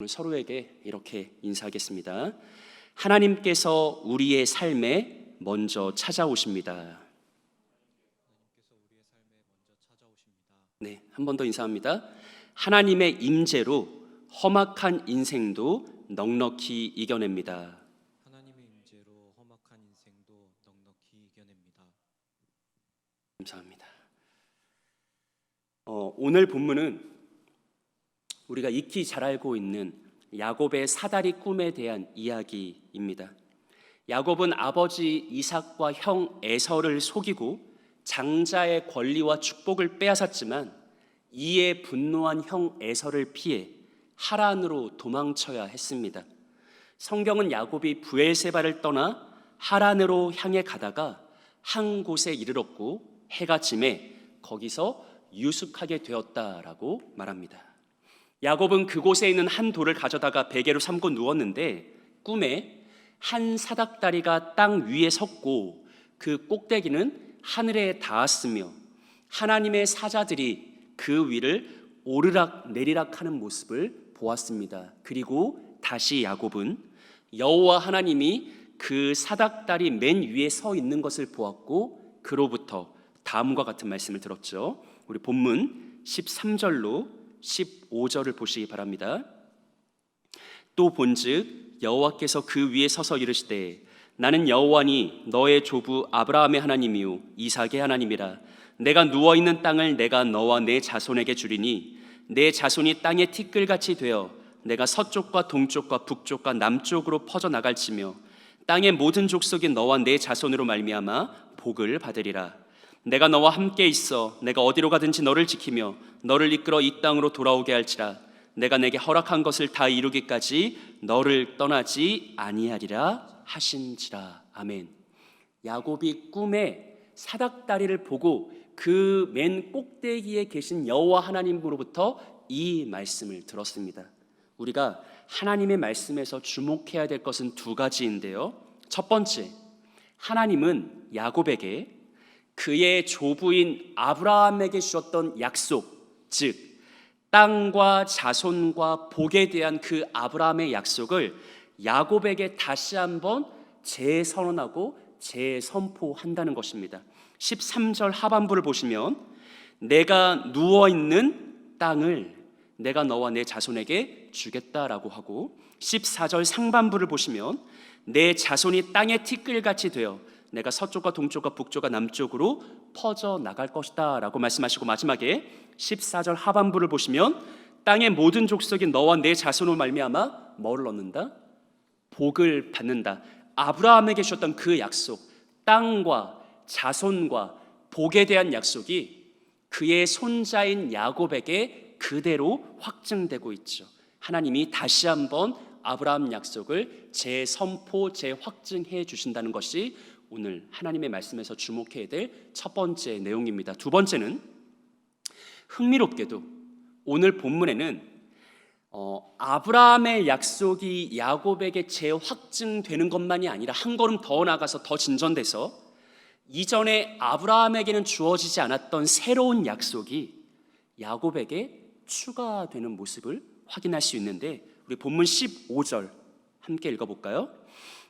오늘 서로에게 이렇게 인사하겠습니다. 하나님께서 우리의 삶에 먼저 찾아오십니다. 네, 한 번 더 인사합니다. 하나님의 임재로 험악한 인생도 넉넉히 이겨냅니다. 하나님의 임재로 험악한 인생도 넉넉히 이겨냅니다. 감사합니다. 오늘 본문은 우리가 익히 잘 알고 있는 야곱의 사다리 꿈에 대한 이야기입니다. 야곱은 아버지 이삭과 형 에서를 속이고 장자의 권리와 축복을 빼앗았지만 이에 분노한 형 에서를 피해 하란으로 도망쳐야 했습니다. 성경은 야곱이 브엘세바를 떠나 하란으로 향해 가다가 한 곳에 이르렀고 해가 지매 거기서 유숙하게 되었다라고 말합니다. 야곱은 그곳에 있는 한 돌을 가져다가 베개로 삼고 누웠는데 꿈에 한 사닥다리가 땅 위에 섰고 그 꼭대기는 하늘에 닿았으며 하나님의 사자들이 그 위를 오르락 내리락 하는 모습을 보았습니다. 그리고 다시 야곱은 여호와 하나님이 그 사닥다리 맨 위에 서 있는 것을 보았고 그로부터 다음과 같은 말씀을 들었죠. 우리 본문 13절로 15절을 보시기 바랍니다. 또 본즉 여호와께서 그 위에 서서 이르시되 나는 여호와니 너의 조부 아브라함의 하나님이요 이삭의 하나님이라. 내가 누워있는 땅을 내가 너와 내 자손에게 주리니 내 자손이 땅의 티끌같이 되어 내가 서쪽과 동쪽과 북쪽과 남쪽으로 퍼져나갈지며 땅의 모든 족속이 너와 내 자손으로 말미암아 복을 받으리라. 내가 너와 함께 있어 내가 어디로 가든지 너를 지키며 너를 이끌어 이 땅으로 돌아오게 할지라. 내가 내게 허락한 것을 다 이루기까지 너를 떠나지 아니하리라 하신지라. 아멘. 야곱이 꿈에 사닥다리를 보고 그 맨 꼭대기에 계신 여호와 하나님으로부터 이 말씀을 들었습니다. 우리가 하나님의 말씀에서 주목해야 될 것은 두 가지인데요. 첫 번째, 하나님은 야곱에게 그의 조부인 아브라함에게 주셨던 약속, 즉 땅과 자손과 복에 대한 그 아브라함의 약속을 야곱에게 다시 한번 재선언하고 재선포한다는 것입니다. 13절 하반부를 보시면 내가 누워있는 땅을 내가 너와 내 자손에게 주겠다라고 하고 14절 상반부를 보시면 내 자손이 땅의 티끌같이 되어 내가 서쪽과 동쪽과 북쪽과 남쪽으로 퍼져나갈 것이다 라고 말씀하시고 마지막에 14절 하반부를 보시면 땅의 모든 족속이 너와 내 자손으로 말미암아 뭐를 얻는다? 복을 받는다. 아브라함에게 주셨던 그 약속, 땅과 자손과 복에 대한 약속이 그의 손자인 야곱에게 그대로 확증되고 있죠. 하나님이 다시 한번 아브라함 약속을 재선포, 재확증해 주신다는 것이 오늘 하나님의 말씀에서 주목해야 될 첫 번째 내용입니다. 두 번째는 흥미롭게도 오늘 본문에는 아브라함의 약속이 야곱에게 재확증되는 것만이 아니라 한 걸음 더 나아가서 더 진전돼서 이전에 아브라함에게는 주어지지 않았던 새로운 약속이 야곱에게 추가되는 모습을 확인할 수 있는데 우리 본문 15절 함께 읽어볼까요?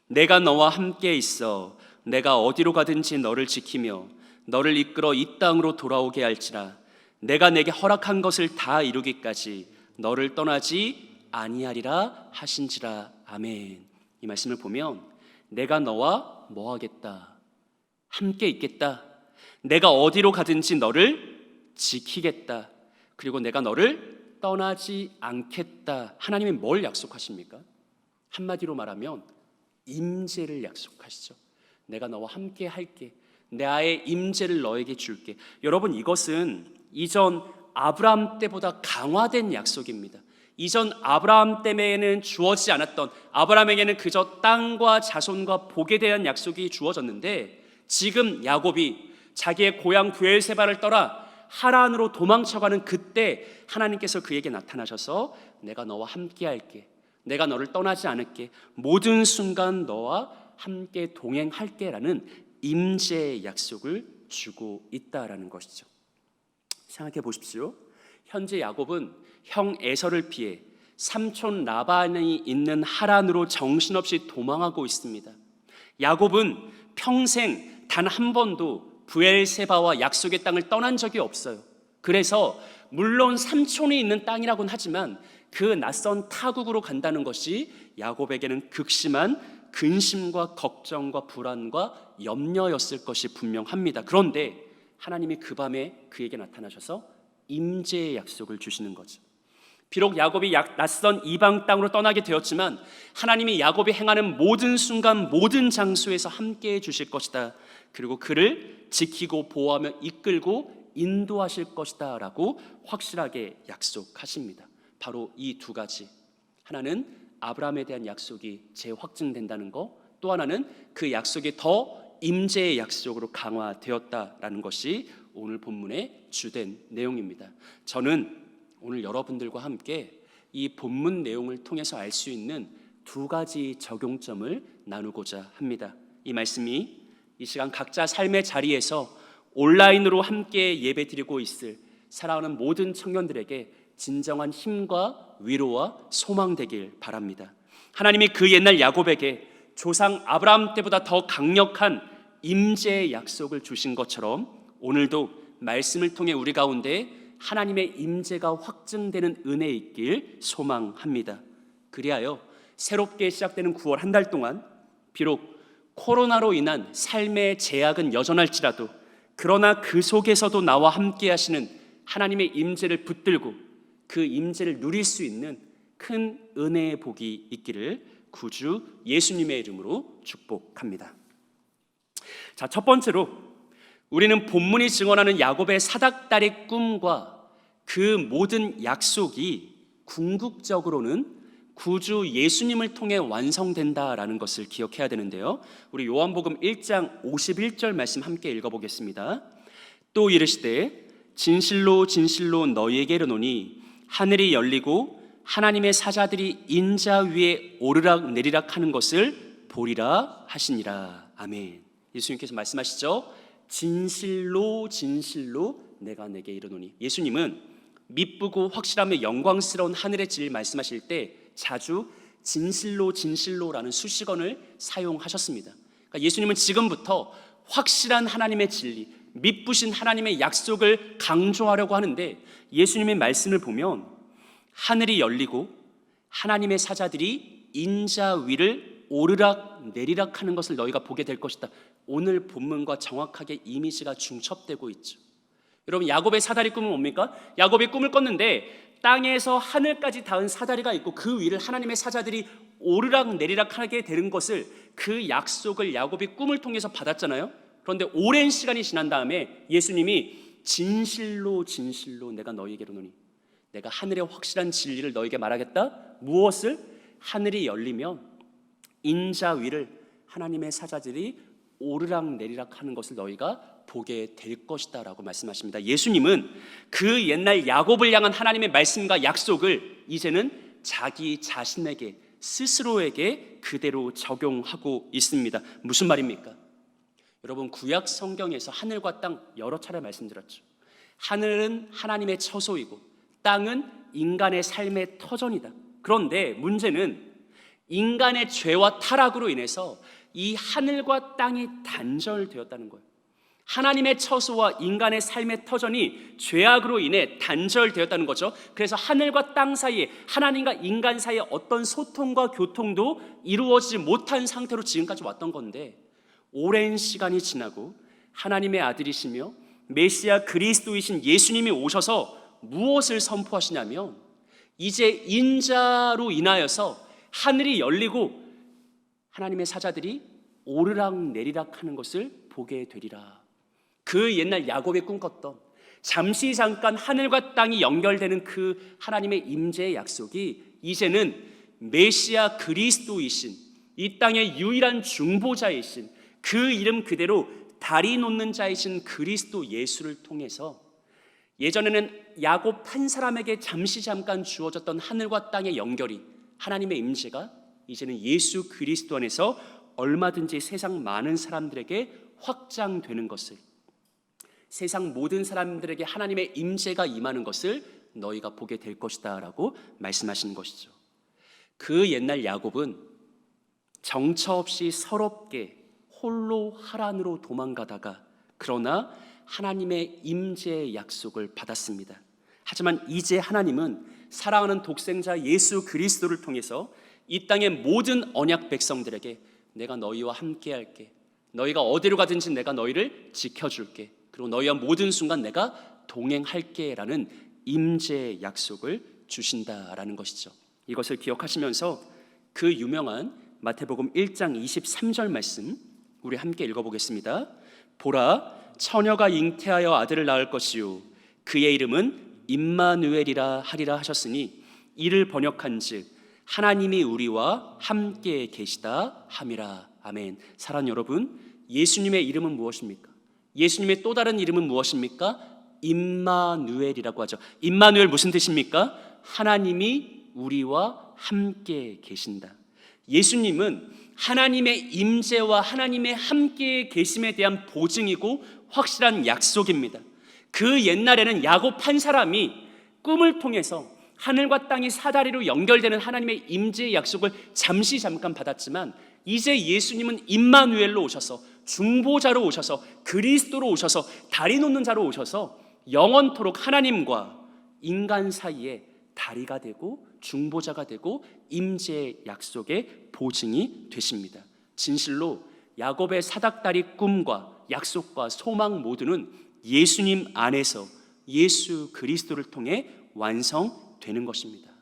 내가 너와 함께 있어 내가 어디로 가든지 너를 지키며 너를 이끌어 이 땅으로 돌아오게 할지라. 내가 내게 허락한 것을 다 이루기까지 너를 떠나지 아니하리라 하신지라. 아멘. 이 말씀을 보면 내가 너와 뭐 하겠다? 함께 있겠다. 내가 어디로 가든지 너를 지키겠다. 그리고 내가 너를 떠나지 않겠다. 하나님이 뭘 약속하십니까? 한마디로 말하면 임재를 약속하시죠. 내가 너와 함께 할게. 나의 임재를 너에게 줄게. 여러분, 이것은 이전 아브라함 때보다 강화된 약속입니다. 이전 아브라함 때에는 주어지지 않았던, 아브라함에게는 그저 땅과 자손과 복에 대한 약속이 주어졌는데 지금 야곱이 자기의 고향 브엘세바를 떠나 하란으로 도망쳐가는 그때 하나님께서 그에게 나타나셔서 내가 너와 함께 할게. 내가 너를 떠나지 않을게. 모든 순간 너와 함께 동행할게 라는 임재의 약속을 주고 있다라는 것이죠. 생각해 보십시오. 현재 야곱은 형 에서를 피해 삼촌 라반이 있는 하란으로 정신없이 도망하고 있습니다. 야곱은 평생 단 한 번도 브엘세바와 약속의 땅을 떠난 적이 없어요. 그래서 물론 삼촌이 있는 땅이라고는 하지만 그 낯선 타국으로 간다는 것이 야곱에게는 극심한 근심과 걱정과 불안과 염려였을 것이 분명합니다. 그런데 하나님이 그 밤에 그에게 나타나셔서 임재의 약속을 주시는 거죠. 비록 야곱이 낯선 이방 땅으로 떠나게 되었지만 하나님이 야곱이 행하는 모든 순간 모든 장소에서 함께해 주실 것이다. 그리고 그를 지키고 보호하며 이끌고 인도하실 것이다 라고 확실하게 약속하십니다. 바로 이 두 가지, 하나는 아브라함에 대한 약속이 재확증된다는 거, 또 하나는 그 약속이 더 임재의 약속으로 강화되었다라는 것이 오늘 본문의 주된 내용입니다. 저는 오늘 여러분들과 함께 이 본문 내용을 통해서 알 수 있는 두 가지 적용점을 나누고자 합니다. 이 말씀이 이 시간 각자 삶의 자리에서 온라인으로 함께 예배드리고 있을 사랑하는 모든 청년들에게 진정한 힘과 위로와 소망 되길 바랍니다. 하나님이 그 옛날 야곱에게 조상 아브라함 때보다 더 강력한 임재의 약속을 주신 것처럼 오늘도 말씀을 통해 우리 가운데 하나님의 임재가 확증되는 은혜 있길 소망합니다. 그리하여 새롭게 시작되는 9월 한 달 동안 비록 코로나로 인한 삶의 제약은 여전할지라도 그러나 그 속에서도 나와 함께 하시는 하나님의 임재를 붙들고 그 임재를 누릴 수 있는 큰 은혜의 복이 있기를 구주 예수님의 이름으로 축복합니다. 자, 첫 번째로 우리는 본문이 증언하는 야곱의 사닥다리 꿈과 그 모든 약속이 궁극적으로는 구주 예수님을 통해 완성된다라는 것을 기억해야 되는데요. 우리 요한복음 1장 51절 말씀 함께 읽어보겠습니다. 또 이르시되 진실로 진실로 너희에게 이르노니 하늘이 열리고 하나님의 사자들이 인자 위에 오르락 내리락 하는 것을 보리라 하시니라. 아멘. 예수님께서 말씀하시죠. 진실로 진실로 내가 내게 이르노니. 예수님은 미쁘고 확실하며 영광스러운 하늘의 질 말씀하실 때 자주 진실로 진실로라는 수식어를 사용하셨습니다. 그러니까 예수님은 지금부터 확실한 하나님의 진리, 미쁘신 하나님의 약속을 강조하려고 하는데 예수님의 말씀을 보면 하늘이 열리고 하나님의 사자들이 인자 위를 오르락 내리락 하는 것을 너희가 보게 될 것이다. 오늘 본문과 정확하게 이미지가 중첩되고 있죠. 여러분, 야곱의 사다리 꿈은 뭡니까? 야곱이 꿈을 꿨는데 땅에서 하늘까지 닿은 사다리가 있고 그 위를 하나님의 사자들이 오르락 내리락 하게 되는 것을, 그 약속을 야곱이 꿈을 통해서 받았잖아요. 그런데 오랜 시간이 지난 다음에 예수님이 진실로 진실로 내가 너희에게 이르노니, 내가 하늘의 확실한 진리를 너희에게 말하겠다. 무엇을? 하늘이 열리면 인자 위를 하나님의 사자들이 오르락 내리락 하는 것을 너희가 보게 될 것이다 라고 말씀하십니다. 예수님은 그 옛날 야곱을 향한 하나님의 말씀과 약속을 이제는 자기 자신에게, 스스로에게 그대로 적용하고 있습니다. 무슨 말입니까? 여러분, 구약 성경에서 하늘과 땅 여러 차례 말씀드렸죠. 하늘은 하나님의 처소이고 땅은 인간의 삶의 터전이다. 그런데 문제는 인간의 죄와 타락으로 인해서 이 하늘과 땅이 단절되었다는 거예요. 하나님의 처소와 인간의 삶의 터전이 죄악으로 인해 단절되었다는 거죠. 그래서 하늘과 땅 사이에, 하나님과 인간 사이에 어떤 소통과 교통도 이루어지지 못한 상태로 지금까지 왔던 건데, 오랜 시간이 지나고 하나님의 아들이시며 메시아 그리스도이신 예수님이 오셔서 무엇을 선포하시냐면, 이제 인자로 인하여서 하늘이 열리고 하나님의 사자들이 오르락 내리락 하는 것을 보게 되리라. 그 옛날 야곱이 꿈꿨던, 잠시 잠깐 하늘과 땅이 연결되는 그 하나님의 임재의 약속이 이제는 메시아 그리스도이신, 이 땅의 유일한 중보자이신, 그 이름 그대로 다리 놓는 자이신 그리스도 예수를 통해서, 예전에는 야곱 한 사람에게 잠시 잠깐 주어졌던 하늘과 땅의 연결이, 하나님의 임재가 이제는 예수 그리스도 안에서 얼마든지 세상 많은 사람들에게 확장되는 것을, 세상 모든 사람들에게 하나님의 임재가 임하는 것을 너희가 보게 될 것이다 라고 말씀하시는 것이죠. 그 옛날 야곱은 정처 없이 서럽게 홀로 하란으로 도망가다가 그러나 하나님의 임재의 약속을 받았습니다. 하지만 이제 하나님은 사랑하는 독생자 예수 그리스도를 통해서 이 땅의 모든 언약 백성들에게 내가 너희와 함께 할게, 너희가 어디로 가든지 내가 너희를 지켜줄게, 그리고 너희와 모든 순간 내가 동행할게 라는 임재의 약속을 주신다라는 것이죠. 이것을 기억하시면서 그 유명한 마태복음 1장 23절 말씀 우리 함께 읽어보겠습니다. 보라, 처녀가 잉태하여 아들을 낳을 것이요 그의 이름은 임마누엘이라 하리라 하셨으니 이를 번역한즉 하나님이 우리와 함께 계시다 함이라. 아멘. 사랑하는 여러분, 예수님의 이름은 무엇입니까? 예수님의 또 다른 이름은 무엇입니까? 임마누엘이라고 하죠. 임마누엘 무슨 뜻입니까? 하나님이 우리와 함께 계신다. 예수님은 하나님의 임재와 하나님의 함께 계심에 대한 보증이고 확실한 약속입니다. 그 옛날에는 야곱 한 사람이 꿈을 통해서 하늘과 땅이 사다리로 연결되는 하나님의 임재의 약속을 잠깐 받았지만 이제 예수님은 임마누엘로 오셔서 중보자로 오셔서 그리스도로 오셔서 다리 놓는 자로 오셔서 영원토록 하나님과 인간 사이에 다리가 되고 중보자가 되고 임재의 약속의 보증이 되십니다. 진실로 야곱의 사닥다리 꿈과 약속과 소망 모두는 예수님 안에서 예수 그리스도를 통해 완성되는 것입니다.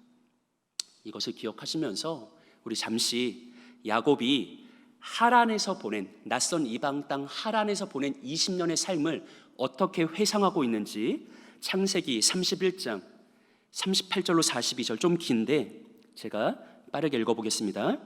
이것을 기억하시면서 우리 잠시 야곱이 하란에서 보낸 낯선 이방 땅 하란에서 보낸 20년의 삶을 어떻게 회상하고 있는지 창세기 31장 38절로 42절 좀 긴데 제가 빠르게 읽어보겠습니다.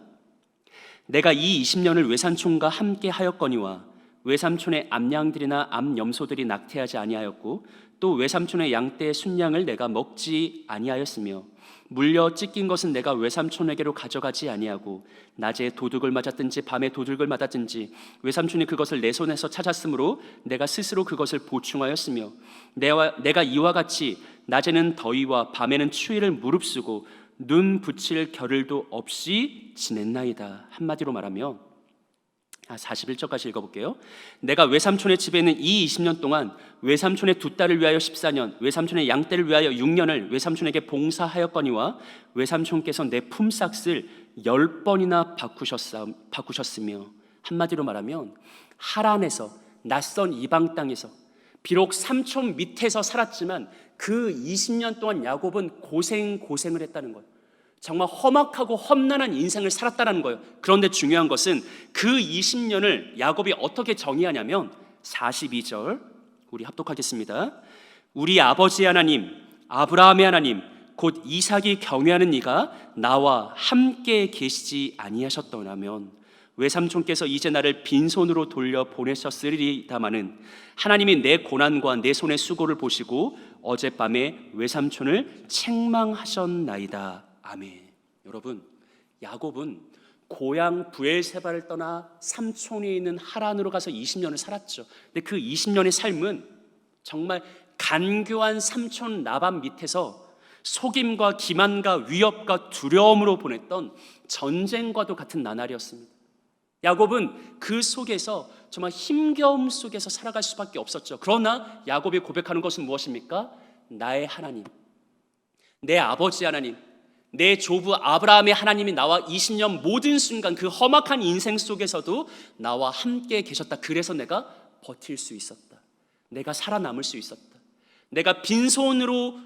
내가 이 20년을 외삼촌과 함께 하였거니와 외삼촌의 암양들이나 암염소들이 낙태하지 아니하였고 또 외삼촌의 양떼의 순양을 내가 먹지 아니하였으며 물려 찢긴 것은 내가 외삼촌에게로 가져가지 아니하고 낮에 도둑을 맞았든지 밤에 도둑을 맞았든지 외삼촌이 그것을 내 손에서 찾았으므로 내가 스스로 그것을 보충하였으며 내가 이와 같이 낮에는 더위와 밤에는 추위를 무릅쓰고 눈 붙일 겨를도 없이 지냈나이다. 한마디로 말하면 41절까지 읽어볼게요. 내가 외삼촌의 집에 있는 이 20년 동안 외삼촌의 두 딸을 위하여 14년, 외삼촌의 양떼를 위하여 6년을 외삼촌에게 봉사하였거니와 외삼촌께서 내 품삯을 10번이나 바꾸셨으며, 한마디로 말하면 하란에서 낯선 이방 땅에서 비록 삼촌 밑에서 살았지만 그 20년 동안 야곱은 고생을 했다는 거예요. 정말 험악하고 험난한 인생을 살았다는 거예요. 그런데 중요한 것은 그 20년을 야곱이 어떻게 정의하냐면 42절 우리 합독하겠습니다. 우리 아버지 하나님 아브라함의 하나님 곧 이삭이 경외하는 이가 나와 함께 계시지 아니하셨더라면 외삼촌께서 이제 나를 빈손으로 돌려 보내셨으리다마는 하나님이 내 고난과 내 손의 수고를 보시고 어젯밤에 외삼촌을 책망하셨나이다. 아멘. 여러분, 야곱은 고향 브엘세바를 떠나 삼촌이 있는 하란으로 가서 20년을 살았죠. 근데 그 20년의 삶은 정말 간교한 삼촌 라반 밑에서 속임과 기만과 위협과 두려움으로 보냈던 전쟁과도 같은 나날이었습니다. 야곱은 그 속에서 정말 힘겨움 속에서 살아갈 수밖에 없었죠. 그러나 야곱이 고백하는 것은 무엇입니까? 나의 하나님, 내 아버지 하나님, 내 조부 아브라함의 하나님이 나와 20년 모든 순간 그 험악한 인생 속에서도 나와 함께 계셨다. 그래서 내가 버틸 수 있었다. 내가 살아남을 수 있었다. 내가 빈손으로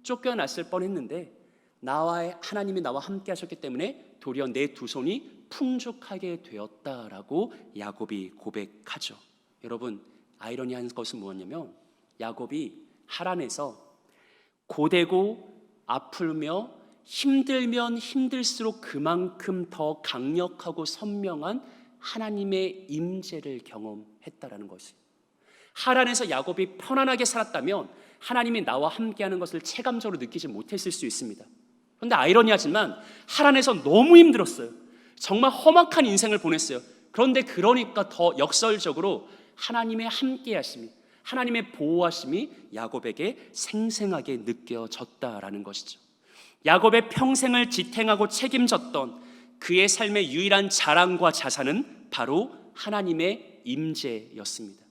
쫓겨났을 뻔했는데 나와의 하나님이 나와 함께 하셨기 때문에 도리어 내 두 손이 풍족하게 되었다라고 야곱이 고백하죠. 여러분, 아이러니한 것은 뭐냐면 야곱이 하란에서 고되고 아프며 힘들면 힘들수록 그만큼 더 강력하고 선명한 하나님의 임재를 경험했다라는 것이에요. 하란에서 야곱이 편안하게 살았다면 하나님이 나와 함께하는 것을 체감적으로 느끼지 못했을 수 있습니다. 그런데 아이러니하지만 하란에서 너무 힘들었어요. 정말 험악한 인생을 보냈어요. 그런데 그러니까 더 역설적으로 하나님의 함께하심이, 하나님의 보호하심이 야곱에게 생생하게 느껴졌다라는 것이죠. 야곱의 평생을 지탱하고 책임졌던 그의 삶의 유일한 자랑과 자산은 바로 하나님의 임재였습니다.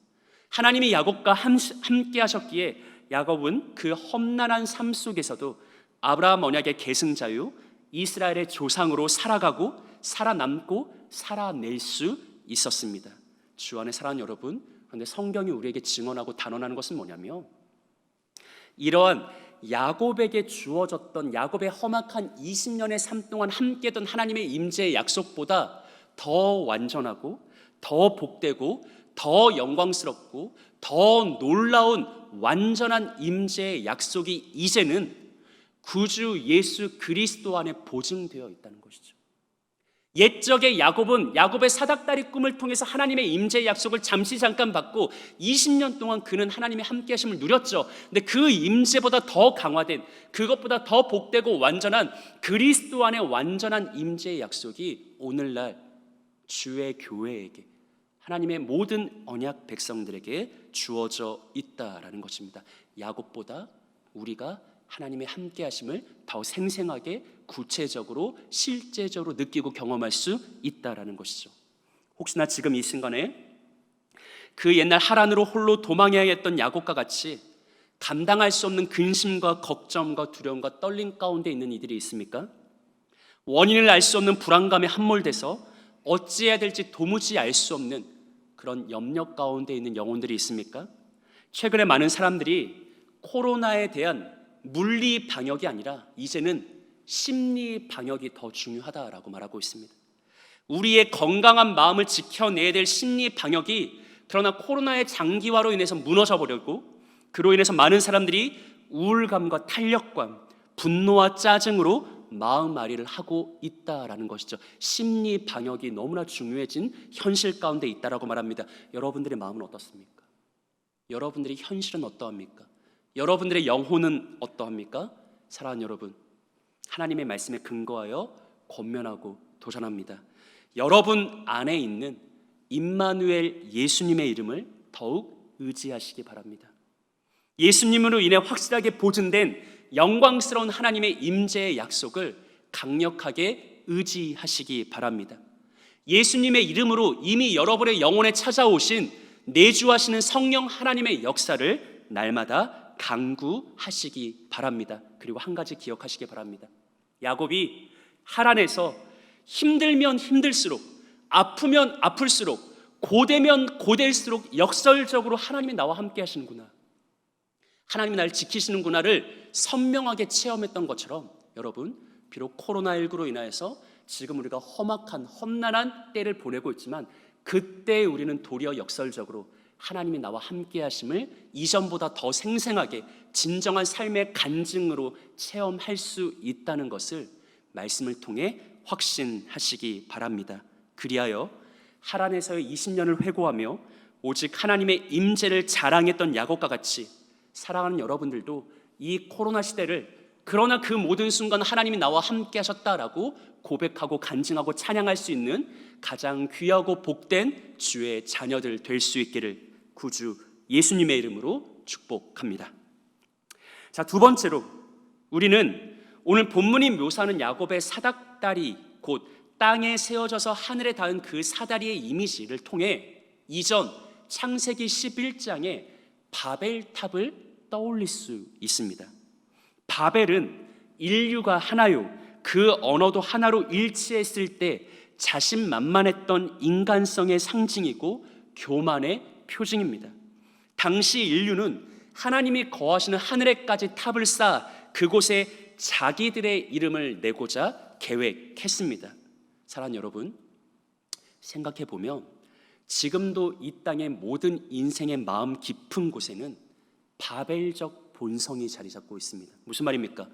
하나님이 야곱과 함께 하셨기에 야곱은 그 험난한 삶 속에서도 아브라함 언약의 계승자요 이스라엘의 조상으로 살아가고 살아남고 살아낼 수 있었습니다. 주 안에 사랑하는 여러분, 그런데 성경이 우리에게 증언하고 단언하는 것은 뭐냐면 이러한 야곱에게 주어졌던 야곱의 험악한 20년의 삶 동안 함께던 하나님의 임재의 약속보다 더 완전하고 더 복되고 더 영광스럽고 더 놀라운 완전한 임재의 약속이 이제는 구주 예수 그리스도 안에 보증되어 있다는 것이죠. 옛적의 야곱은 야곱의 사닥다리 꿈을 통해서 하나님의 임재의 약속을 잠깐 받고 20년 동안 그는 하나님의 함께하심을 누렸죠. 근데 그 임재보다 더 강화된, 그것보다 더 복되고 완전한 그리스도 안의 완전한 임재의 약속이 오늘날 주의 교회에게, 하나님의 모든 언약 백성들에게 주어져 있다라는 것입니다. 야곱보다 우리가 하나님의 함께하심을 더 생생하게 구체적으로 실제적으로 느끼고 경험할 수 있다라는 것이죠. 혹시나 지금 이 순간에 그 옛날 하란으로 홀로 도망해야 했던 야곱과 같이 감당할 수 없는 근심과 걱정과 두려움과 떨림 가운데 있는 이들이 있습니까? 원인을 알 수 없는 불안감에 함몰돼서 어찌해야 될지 도무지 알 수 없는 그런 염려 가운데 있는 영혼들이 있습니까? 최근에 많은 사람들이 코로나에 대한 물리 방역이 아니라 이제는 심리 방역이 더 중요하다라고 말하고 있습니다. 우리의 건강한 마음을 지켜내야 될 심리 방역이 그러나 코로나의 장기화로 인해서 무너져 버렸고, 그로 인해서 많은 사람들이 우울감과 탄력감, 분노와 짜증으로 마음앓이를 하고 있다라는 것이죠. 심리 방역이 너무나 중요해진 현실 가운데 있다라고 말합니다. 여러분들의 마음은 어떻습니까? 여러분들의 현실은 어떠합니까? 여러분들의 영혼은 어떠합니까? 사랑하는 여러분, 하나님의 말씀에 근거하여 권면하고 도전합니다. 여러분 안에 있는 임마누엘 예수님의 이름을 더욱 의지하시기 바랍니다. 예수님으로 인해 확실하게 보증된 영광스러운 하나님의 임재의 약속을 강력하게 의지하시기 바랍니다. 예수님의 이름으로 이미 여러분의 영혼에 찾아오신 내주하시는 성령 하나님의 역사를 날마다 강구하시기 바랍니다. 그리고 한 가지 기억하시기 바랍니다. 야곱이 하란에서 힘들면 힘들수록, 아프면 아플수록, 고되면 고될수록 역설적으로 하나님이 나와 함께 하시는구나, 하나님이 나를 지키시는구나를 선명하게 체험했던 것처럼 여러분, 비록 코로나19로 인하여서 지금 우리가 험악한 험난한 때를 보내고 있지만 그때 우리는 도리어 역설적으로 하나님이 나와 함께 하심을 이전보다 더 생생하게 진정한 삶의 간증으로 체험할 수 있다는 것을 말씀을 통해 확신하시기 바랍니다. 그리하여 하란에서의 20년을 회고하며 오직 하나님의 임재를 자랑했던 야곱과 같이 사랑하는 여러분들도 이 코로나 시대를, 그러나 그 모든 순간 하나님이 나와 함께 하셨다라고 고백하고 간증하고 찬양할 수 있는 가장 귀하고 복된 주의 자녀들 될 수 있기를 구주 예수님의 이름으로 축복합니다. 자, 두 번째로 우리는 오늘 본문이 묘사하는 야곱의 사닥다리, 곧 땅에 세워져서 하늘에 닿은 그 사다리의 이미지를 통해 이전 창세기 11장의 바벨탑을 떠올릴 수 있습니다. 바벨은 인류가 하나요, 그 언어도 하나로 일치했을 때 자신만만했던 인간성의 상징이고 교만의 표징입니다. 당시 인류는 하나님이 거하시는 하늘에까지 탑을 쌓아 그곳에 자기들의 이름을 내고자 계획했습니다. 사랑하는 여러분, 생각해 보면 지금도 이 땅의 모든 인생의 마음 깊은 곳에는 바벨적 본성이 자리 잡고 있습니다. 무슨 말입니까?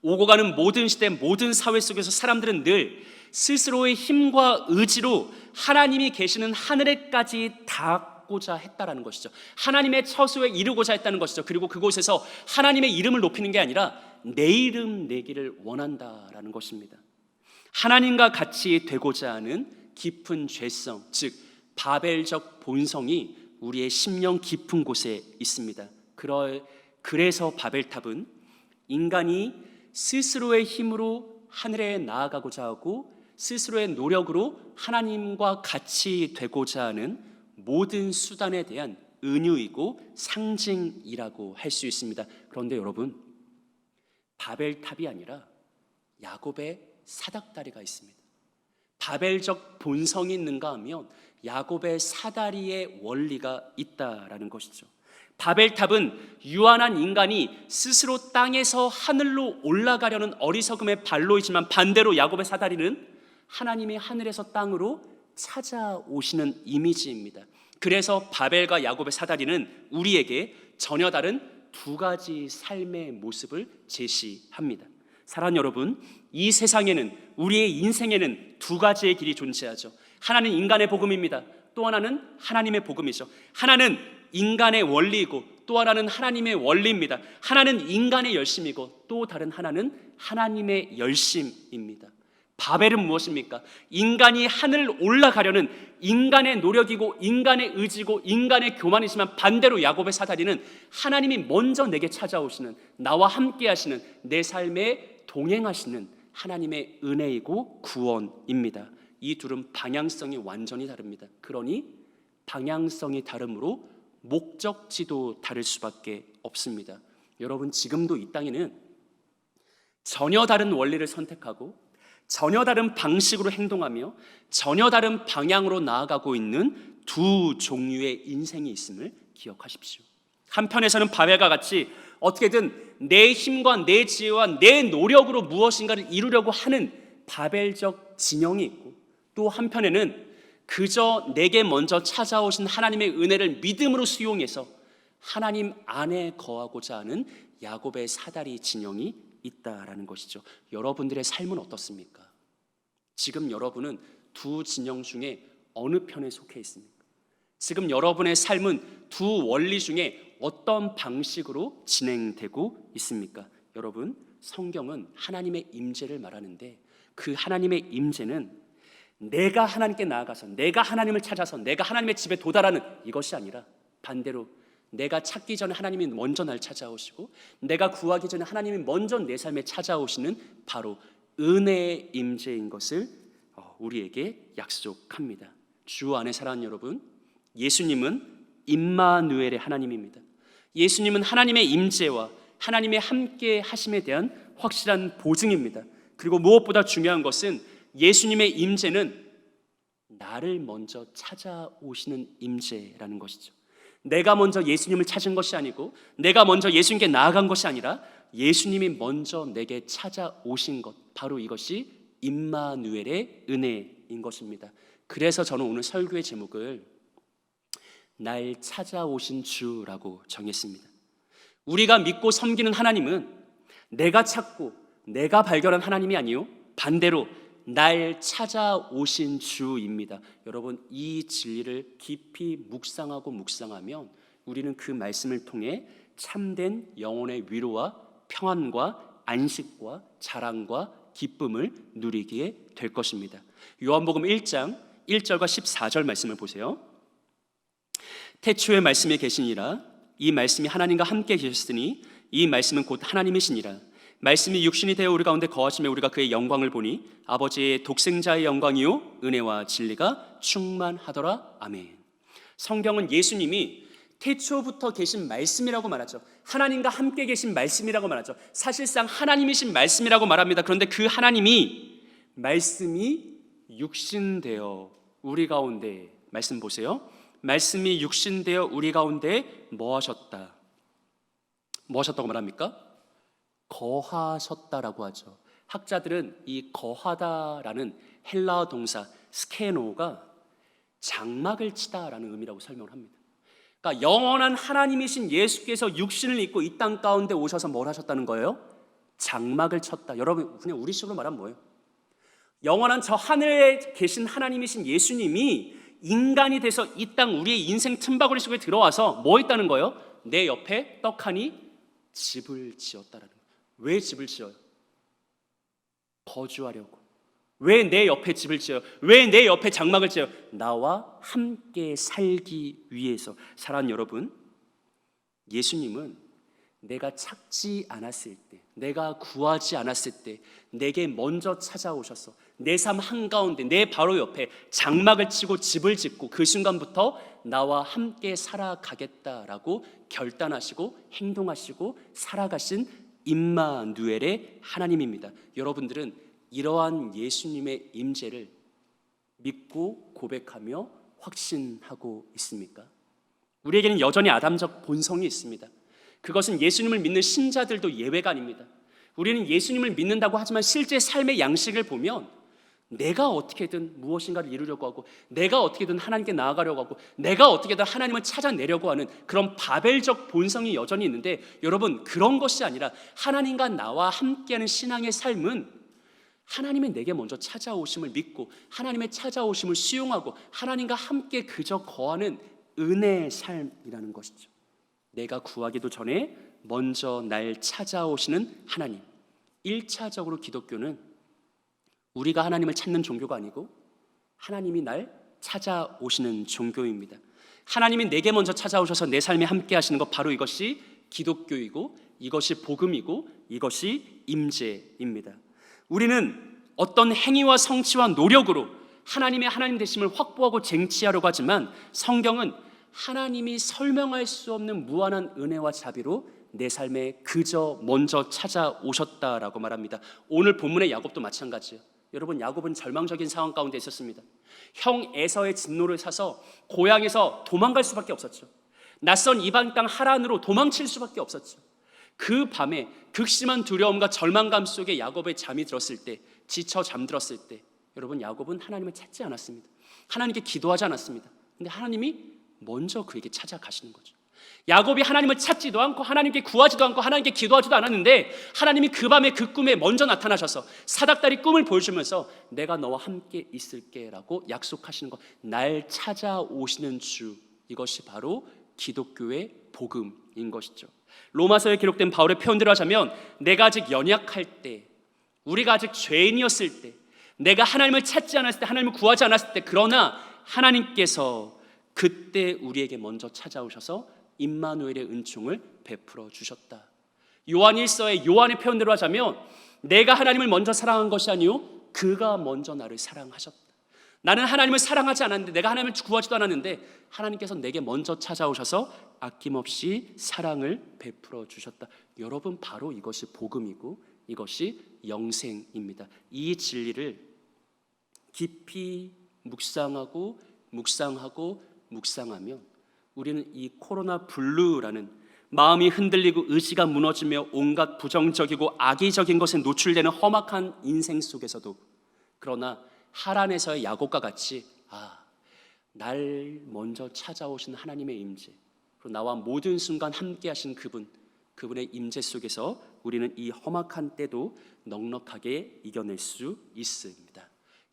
오고 가는 모든 시대, 모든 사회 속에서 사람들은 늘 스스로의 힘과 의지로 하나님이 계시는 하늘에까지 닿고자 했다라는 것이죠. 하나님의 처소에 이르고자 했다는 것이죠. 그리고 그곳에서 하나님의 이름을 높이는 게 아니라 내 이름 내기를 원한다라는 것입니다. 하나님과 같이 되고자 하는 깊은 죄성, 즉 바벨적 본성이 우리의 심령 깊은 곳에 있습니다. 그래서 바벨탑은 인간이 스스로의 힘으로 하늘에 나아가고자 하고 스스로의 노력으로 하나님과 같이 되고자 하는 모든 수단에 대한 은유이고 상징이라고 할 수 있습니다. 그런데 여러분, 바벨탑이 아니라 야곱의 사닥다리가 있습니다. 바벨적 본성이 있는가 하면 야곱의 사다리의 원리가 있다라는 것이죠. 바벨탑은 유한한 인간이 스스로 땅에서 하늘로 올라가려는 어리석음의 발로이지만, 반대로 야곱의 사다리는 하나님이 하늘에서 땅으로 찾아오시는 이미지입니다. 그래서 바벨과 야곱의 사다리는 우리에게 전혀 다른 두 가지 삶의 모습을 제시합니다. 사랑하는 여러분, 이 세상에는, 우리의 인생에는 두 가지의 길이 존재하죠. 하나는 인간의 복음입니다. 또 하나는 하나님의 복음이죠. 하나는 인간의 원리이고 또 하나는 하나님의 원리입니다. 하나는 인간의 열심이고 또 다른 하나는 하나님의 열심입니다. 바벨은 무엇입니까? 인간이 하늘 올라가려는 인간의 노력이고 인간의 의지고 인간의 교만이지만, 반대로 야곱의 사다리는 하나님이 먼저 내게 찾아오시는, 나와 함께 하시는, 내 삶에 동행하시는 하나님의 은혜이고 구원입니다. 이 둘은 방향성이 완전히 다릅니다. 그러니 방향성이 다르므로 목적지도 다를 수밖에 없습니다. 여러분, 지금도 이 땅에는 전혀 다른 원리를 선택하고 전혀 다른 방식으로 행동하며 전혀 다른 방향으로 나아가고 있는 두 종류의 인생이 있음을 기억하십시오. 한편에서는 바벨과 같이 어떻게든 내 힘과 내 지혜와 내 노력으로 무엇인가를 이루려고 하는 바벨적 진영이 있고, 또 한편에는 그저 내게 먼저 찾아오신 하나님의 은혜를 믿음으로 수용해서 하나님 안에 거하고자 하는 야곱의 사다리 진영이 있다라는 것이죠. 여러분들의 삶은 어떻습니까? 지금 여러분은 두 진영 중에 어느 편에 속해 있습니까? 지금 여러분의 삶은 두 원리 중에 어떤 방식으로 진행되고 있습니까? 여러분, 성경은 하나님의 임재를 말하는데 그 하나님의 임재는 내가 하나님께 나아가서 내가 하나님을 찾아서 내가 하나님의 집에 도달하는 이것이 아니라, 반대로 내가 찾기 전에 하나님이 먼저 날 찾아오시고 내가 구하기 전에 하나님이 먼저 내 삶에 찾아오시는 바로 은혜의 임재인 것을 우리에게 약속합니다. 주 안에 사랑하는 여러분, 예수님은 임마누엘의 하나님입니다. 예수님은 하나님의 임재와 하나님의 함께 하심에 대한 확실한 보증입니다. 그리고 무엇보다 중요한 것은 예수님의 임재는 나를 먼저 찾아오시는 임재라는 것이죠. 내가 먼저 예수님을 찾은 것이 아니고 내가 먼저 예수님께 나아간 것이 아니라 예수님이 먼저 내게 찾아오신 것, 바로 이것이 임마누엘의 은혜인 것입니다. 그래서 저는 오늘 설교의 제목을 날 찾아오신 주라고 정했습니다. 우리가 믿고 섬기는 하나님은 내가 찾고 내가 발견한 하나님이 아니요, 반대로 날 찾아오신 주입니다. 여러분, 이 진리를 깊이 묵상하면 우리는 그 말씀을 통해 참된 영혼의 위로와 평안과 안식과 자랑과 기쁨을 누리게 될 것입니다. 요한복음 1장 1절과 14절 말씀을 보세요. 태초에 말씀이 계시니라. 이 말씀이 하나님과 함께 계셨으니 이 말씀은 곧 하나님이시니라. 말씀이 육신이 되어 우리 가운데 거하시며 우리가 그의 영광을 보니 아버지의 독생자의 영광이요 은혜와 진리가 충만하더라. 아멘. 성경은 예수님이 태초부터 계신 말씀이라고 말하죠. 하나님과 함께 계신 말씀이라고 말하죠. 사실상 하나님이신 말씀이라고 말합니다. 그런데 그 하나님이 말씀이 육신되어 우리 가운데, 말씀 보세요. 말씀이 육신되어 우리 가운데 뭐 하셨다? 뭐 하셨다고 말합니까? 거하셨다라고 하죠. 학자들은 이 거하다라는 헬라어 동사 스케노가 장막을 치다라는 의미라고 설명을 합니다. 그러니까 영원한 하나님이신 예수께서 육신을 입고 이 땅 가운데 오셔서 뭘 하셨다는 거예요? 장막을 쳤다. 여러분, 그냥 우리식으로 말하면 뭐예요? 영원한 저 하늘에 계신 하나님이신 예수님이 인간이 돼서 이 땅 우리의 인생 틈바구니 속에 들어와서 뭐 했다는 거예요? 내 옆에 떡하니 집을 지었다라는 거예요. 왜 집을 지어요? 거주하려고. 왜 내 옆에 집을 지어요? 왜 내 옆에 장막을 지어요? 나와 함께 살기 위해서. 사랑하는 여러분, 예수님은 내가 찾지 않았을 때, 내가 구하지 않았을 때 내게 먼저 찾아오셔서 내 삶 한가운데 내 바로 옆에 장막을 치고 집을 짓고 그 순간부터 나와 함께 살아가겠다라고 결단하시고 행동하시고 살아가신 임마누엘의 하나님입니다. 여러분들은 이러한 예수님의 임재를 믿고 고백하며 확신하고 있습니까? 우리에게는 여전히 아담적 본성이 있습니다. 그것은 예수님을 믿는 신자들도 예외가 아닙니다. 우리는 예수님을 믿는다고 하지만 실제 삶의 양식을 보면 내가 어떻게든 무엇인가를 이루려고 하고, 내가 어떻게든 하나님께 나아가려고 하고, 내가 어떻게든 하나님을 찾아내려고 하는 그런 바벨적 본성이 여전히 있는데, 여러분, 그런 것이 아니라 하나님과 나와 함께하는 신앙의 삶은 하나님이 내게 먼저 찾아오심을 믿고 하나님의 찾아오심을 수용하고 하나님과 함께 그저 거하는 은혜의 삶이라는 것이죠. 내가 구하기도 전에 먼저 날 찾아오시는 하나님. 1차적으로 기독교는 우리가 하나님을 찾는 종교가 아니고 하나님이 날 찾아오시는 종교입니다. 하나님이 내게 먼저 찾아오셔서 내 삶에 함께 하시는 것, 바로 이것이 기독교이고 이것이 복음이고 이것이 임재입니다. 우리는 어떤 행위와 성취와 노력으로 하나님의 하나님 되심을 확보하고 쟁취하려고 하지만 성경은 하나님이 설명할 수 없는 무한한 은혜와 자비로 내 삶에 그저 먼저 찾아오셨다라고 말합니다. 오늘 본문의 야곱도 마찬가지예요. 여러분, 야곱은 절망적인 상황 가운데 있었습니다. 형 에서의 진노를 사서 고향에서 도망갈 수밖에 없었죠. 낯선 이방 땅 하란으로 도망칠 수밖에 없었죠. 그 밤에 극심한 두려움과 절망감 속에 야곱의 잠이 들었을 때, 지쳐 잠들었을 때, 여러분, 야곱은 하나님을 찾지 않았습니다. 하나님께 기도하지 않았습니다. 근데 하나님이 먼저 그에게 찾아가시는 거죠. 야곱이 하나님을 찾지도 않고 하나님께 구하지도 않고 하나님께 기도하지도 않았는데 하나님이 그 밤에 그 꿈에 먼저 나타나셔서 사닥다리 꿈을 보여주면서 내가 너와 함께 있을게 라고 약속하시는 것, 날 찾아오시는 주, 이것이 바로 기독교의 복음인 것이죠. 로마서에 기록된 바울의 표현대로 하자면 내가 아직 연약할 때, 우리가 아직 죄인이었을 때, 내가 하나님을 찾지 않았을 때, 하나님을 구하지 않았을 때, 그러나 하나님께서 그때 우리에게 먼저 찾아오셔서 임마누엘의 은총을 베풀어 주셨다. 요한 1서의 요한의 표현대로 하자면 내가 하나님을 먼저 사랑한 것이 아니요 그가 먼저 나를 사랑하셨다. 나는 하나님을 사랑하지 않았는데, 내가 하나님을 구하지도 않았는데 하나님께서 내게 먼저 찾아오셔서 아낌없이 사랑을 베풀어 주셨다. 여러분, 바로 이것이 복음이고 이것이 영생입니다. 이 진리를 깊이 묵상하고 묵상하면 우리는 이 코로나 블루라는 마음이 흔들리고 의지가 무너지며 온갖 부정적이고 악의적인 것에 노출되는 험악한 인생 속에서도, 그러나 하란에서의 야곱과 같이 날 먼저 찾아오신 하나님의 임재, 그리고 나와 모든 순간 함께 하신 그분의 임재 속에서 우리는 이 험악한 때도 넉넉하게 이겨낼 수 있습니다.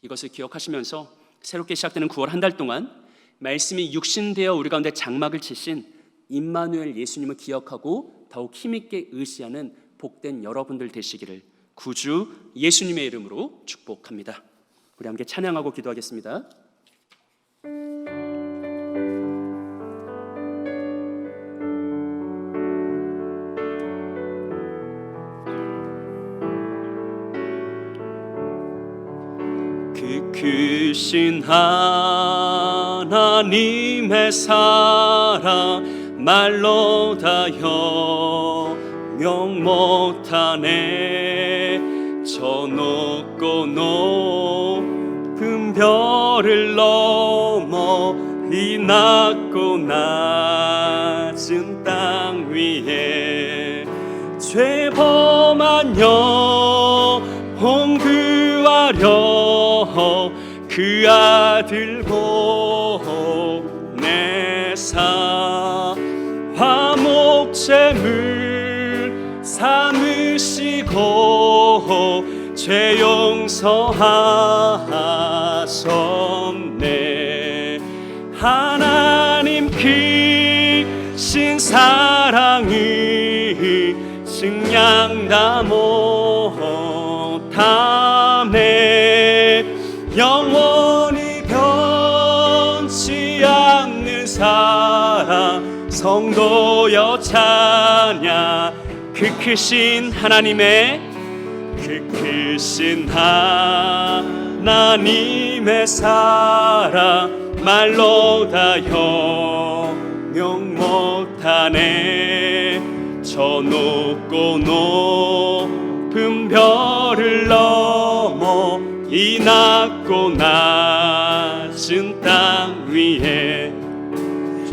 이것을 기억하시면서 새롭게 시작되는 9월 한 달 동안 말씀이 육신되어 우리 가운데 장막을 치신 임마누엘 예수님을 기억하고 더욱 힘있게 의지하는 복된 여러분들 되시기를 구주 예수님의 이름으로 축복합니다. 우리 함께 찬양하고 기도하겠습니다. 그 크신 하나님의 사랑 말로 다 형용 못하네. 저 높고 높은 별을 넘어 이 낮고 낮은 땅 위에 죄 범한 영혼 구하려 그 아들 보내사 화목제물 삼으시고 죄 용서하셨네. 하나님 크신 사랑을 증량 다 못하네. 영원히 변치 않는 사랑 성도여 찬양. 그 크신 하나님의 사랑 말로 다 형용 못하네. 저 높고 높은 별을 넘어 이 낮고 낮은 땅 위에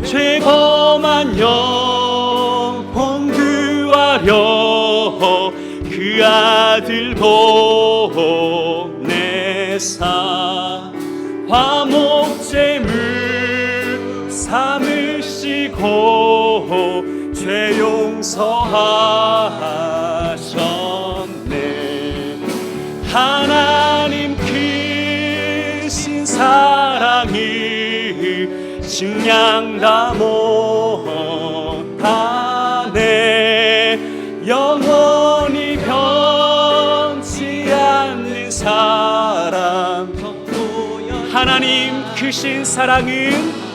죄범한 영혼 구하려 그 아들 보내사 화목제물 삼으시고 죄 용서하셨네. 하나님 크신 사랑이 증량 다 못하네. 영원히 변치 않는 사랑. 하나님 크신 사랑은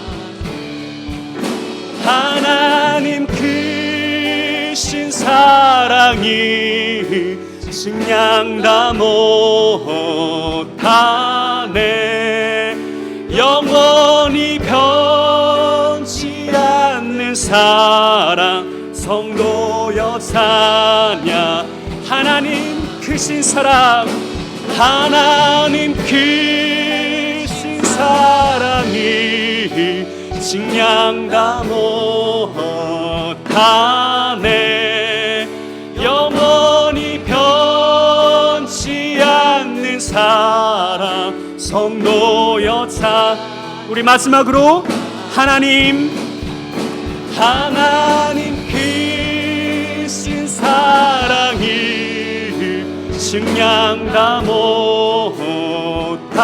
하나님 크신 사랑이 증량 다 못하네. 영원히 변치 않는 사랑 성도여 찬양. 하나님 크신 사랑, 하나님 크신 사랑이 증량 다 못하네. 영원히 변치 않는 사랑 성도여 찬. 우리 마지막으로 하나님 크신 사랑이 증량 다 못하네.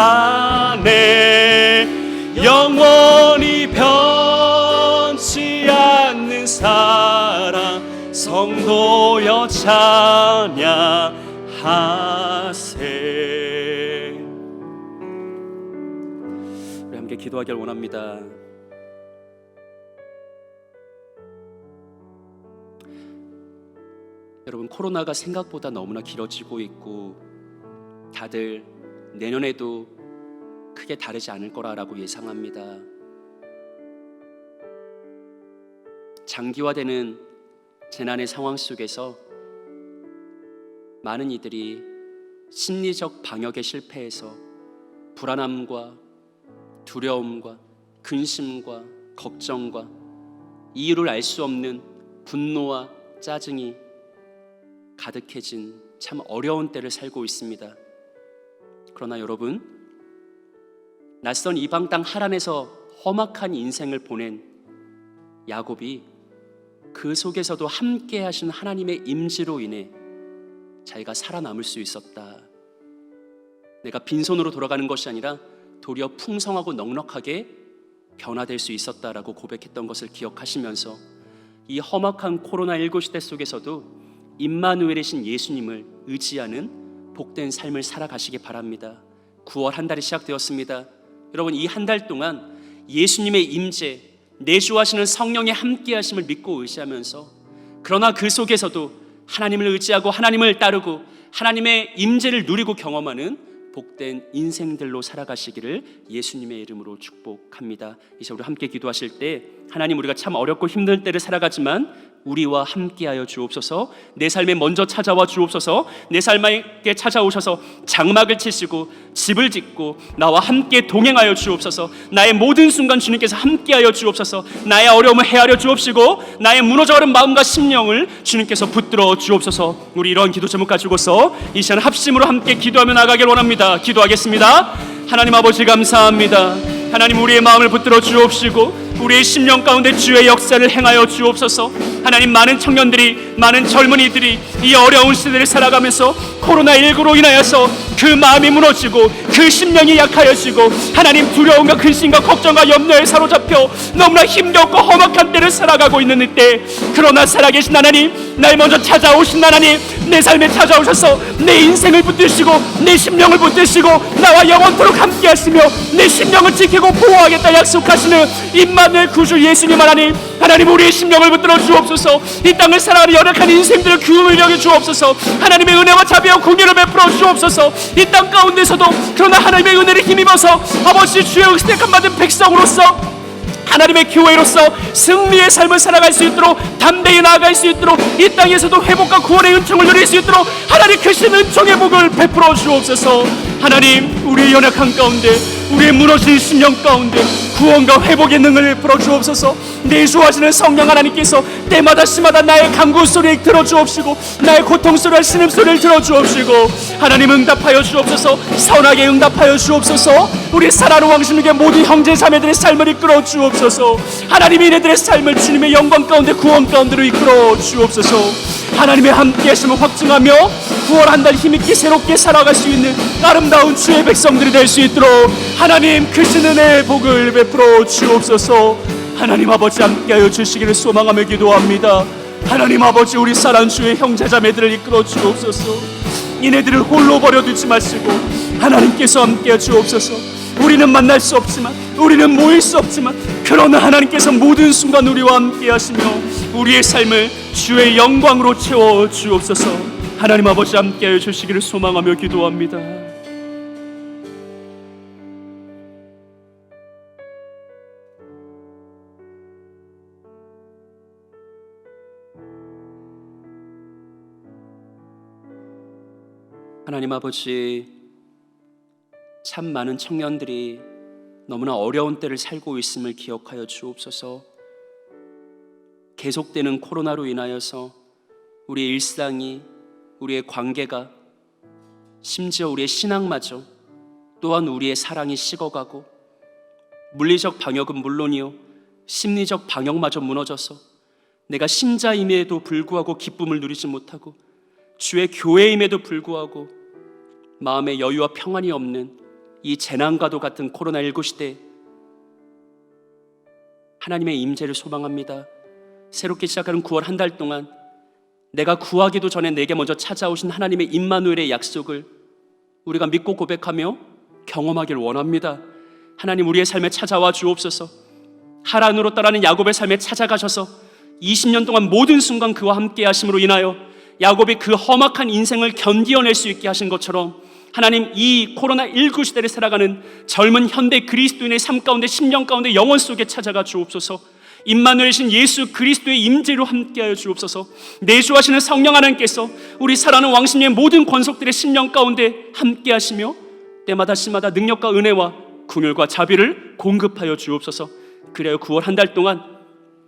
영원히 변치 않는 사랑 성도여 찬양하세. 우리 함께 기도하길 원합니다. 여러분, 코로나가 생각보다 너무나 길어지고 있고 다들 내년에도 크게 다르지 않을 거라고 예상합니다. 장기화되는 재난의 상황 속에서 많은 이들이 심리적 방역에 실패해서 불안함과 두려움과 근심과 걱정과 이유를 알 수 없는 분노와 짜증이 가득해진 참 어려운 때를 살고 있습니다. 그러나 여러분, 낯선 이방 땅 하란에서 험악한 인생을 보낸 야곱이 그 속에서도 함께 하신 하나님의 임재로 인해 자기가 살아남을 수 있었다. 내가 빈손으로 돌아가는 것이 아니라 도리어 풍성하고 넉넉하게 변화될 수 있었다라고 고백했던 것을 기억하시면서 이 험악한 코로나19 시대 속에서도 임마누엘이신 예수님을 의지하는 복된 삶을 살아가시기 바랍니다. 9월 한 달이 시작되었습니다. 여러분, 이 한 달 동안 예수님의 임재, 내주하시는 성령의 함께하심을 믿고 의지하면서, 그러나 그 속에서도 하나님을 의지하고 하나님을 따르고 하나님의 임재를 누리고 경험하는 복된 인생들로 살아가시기를 예수님의 이름으로 축복합니다. 이제 우리 함께 기도하실 때, 하나님, 우리가 참 어렵고 힘든 때를 살아가지만 우리와 함께하여 주옵소서. 내 삶에 먼저 찾아와 주옵소서. 내 삶에 찾아오셔서 장막을 치시고 집을 짓고 나와 함께 동행하여 주옵소서. 나의 모든 순간 주님께서 함께하여 주옵소서. 나의 어려움을 헤아려 주옵시고 나의 무너져버린 마음과 심령을 주님께서 붙들어 주옵소서. 우리 이러한 기도 제목 가지고서 이 시간 합심으로 함께 기도하며 나가길 원합니다. 기도하겠습니다. 하나님 아버지, 감사합니다. 하나님, 우리의 마음을 붙들어 주옵시고 우리의 심령 가운데 주의 역사를 행하여 주옵소서. 하나님, 많은 청년들이, 많은 젊은이들이 이 어려운 시대를 살아가면서 코로나19로 인하여서 그 마음이 무너지고 그 심령이 약하여지고 하나님, 두려움과 근심과 걱정과 염려에 사로잡혀 너무나 힘겹고 험악한 때를 살아가고 있는 이때, 그러나 살아계신 하나님, 날 먼저 찾아오신 하나님, 내 삶에 찾아오셔서 내 인생을 붙드시고 내 심령을 붙드시고 나와 영원토록 함께 하시며 내 심령을 지키고 보호하겠다 약속하시는 임마누엘 구주 예수님 하나님, 우리의 심령을 붙들어 주옵소서. 이 땅을 살아가는 연약한 인생들을 귀움을 여겨 주옵소서. 하나님의 은혜와 자비와 공의를 베풀어 주옵소서. 이 땅 가운데서도 그러나 하나님의 은혜를 힘입어서 아버지 주의 흑색함 받은 백성으로서 하나님의 교회로서 승리의 삶을 살아갈 수 있도록, 담대히 나아갈 수 있도록, 이 땅에서도 회복과 구원의 은총을 누릴 수 있도록 하나님 크신 은총의 복을 베풀어 주옵소서. 하나님, 우리의 연약한 가운데, 우리의 무너진 심령 가운데 구원과 회복의 능을 베풀어 주옵소서. 내주하시는 성령 하나님께서 때마다 시마다 나의 간구 소리를 들어주옵시고 나의 고통 소리와 신음소리를 들어주옵시고 하나님, 응답하여 주옵소서. 선하게 응답하여 주옵소서. 우리 사랑하는 왕십육의 모든 형제 자매들의 삶을 이끌어 주옵소서. 하나님, 이네들의 삶을 주님의 영광 가운데 구원 가운데로 이끌어 주옵소서. 하나님의 함께 하심을 확증하며 9월 한 달 힘있게 새롭게 살아갈 수 있는 아름다운 주의 백성들이 될 수 있도록 하나님 크신 은혜의 복을 베풀어 주옵소서. 하나님 아버지, 함께하여 주시기를 소망하며 기도합니다. 하나님 아버지, 우리 사랑 주의 형제자매들을 이끌어 주옵소서. 이네들을 홀로 버려두지 마시고 하나님께서 함께해 주옵소서. 우리는 만날 수 없지만, 우리는 모일 수 없지만, 그러나 하나님께서 모든 순간 우리와 함께 하시며 우리의 삶을 주의 영광으로 채워 주옵소서. 하나님 아버지, 함께하여 주시기를 소망하며 기도합니다. 하나님 아버지, 참 많은 청년들이 너무나 어려운 때를 살고 있음을 기억하여 주옵소서. 계속되는 코로나로 인하여서 우리의 일상이, 우리의 관계가, 심지어 우리의 신앙마저, 또한 우리의 사랑이 식어가고 물리적 방역은 물론이요 심리적 방역마저 무너져서 내가 신자임에도 불구하고 기쁨을 누리지 못하고 주의 교회임에도 불구하고 마음의 여유와 평안이 없는 이 재난과도 같은 코로나19 시대, 하나님의 임재를 소망합니다. 새롭게 시작하는 9월 한 달 동안 내가 구하기도 전에 내게 먼저 찾아오신 하나님의 임마누엘의 약속을 우리가 믿고 고백하며 경험하기를 원합니다. 하나님, 우리의 삶에 찾아와 주옵소서. 하란으로 떠나는 야곱의 삶에 찾아가셔서 20년 동안 모든 순간 그와 함께 하심으로 인하여 야곱이 그 험악한 인생을 견디어낼 수 있게 하신 것처럼 하나님, 이 코로나19 시대를 살아가는 젊은 현대 그리스도인의 삶 가운데, 심령 가운데, 영혼 속에 찾아가 주옵소서. 임마누엘이신 예수 그리스도의 임재로 함께하여 주옵소서. 내주하시는 성령 하나님께서 우리 사랑하는 왕십리의 모든 권속들의 심령 가운데 함께하시며 때마다 시마다 능력과 은혜와 긍휼과 자비를 공급하여 주옵소서. 그래야 9월 한 달 동안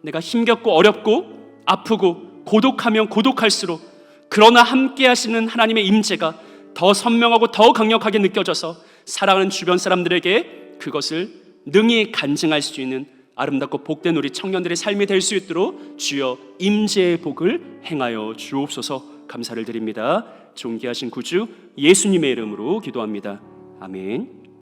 내가 힘겹고 어렵고 아프고 고독하면 고독할수록 그러나 함께하시는 하나님의 임재가 더 선명하고 더 강력하게 느껴져서 사랑하는 주변 사람들에게 그것을 능히 간증할 수 있는 아름답고 복된 우리 청년들의 삶이 될 수 있도록 주여 임재의 복을 행하여 주옵소서. 감사를 드립니다. 존귀하신 구주 예수님의 이름으로 기도합니다. 아멘.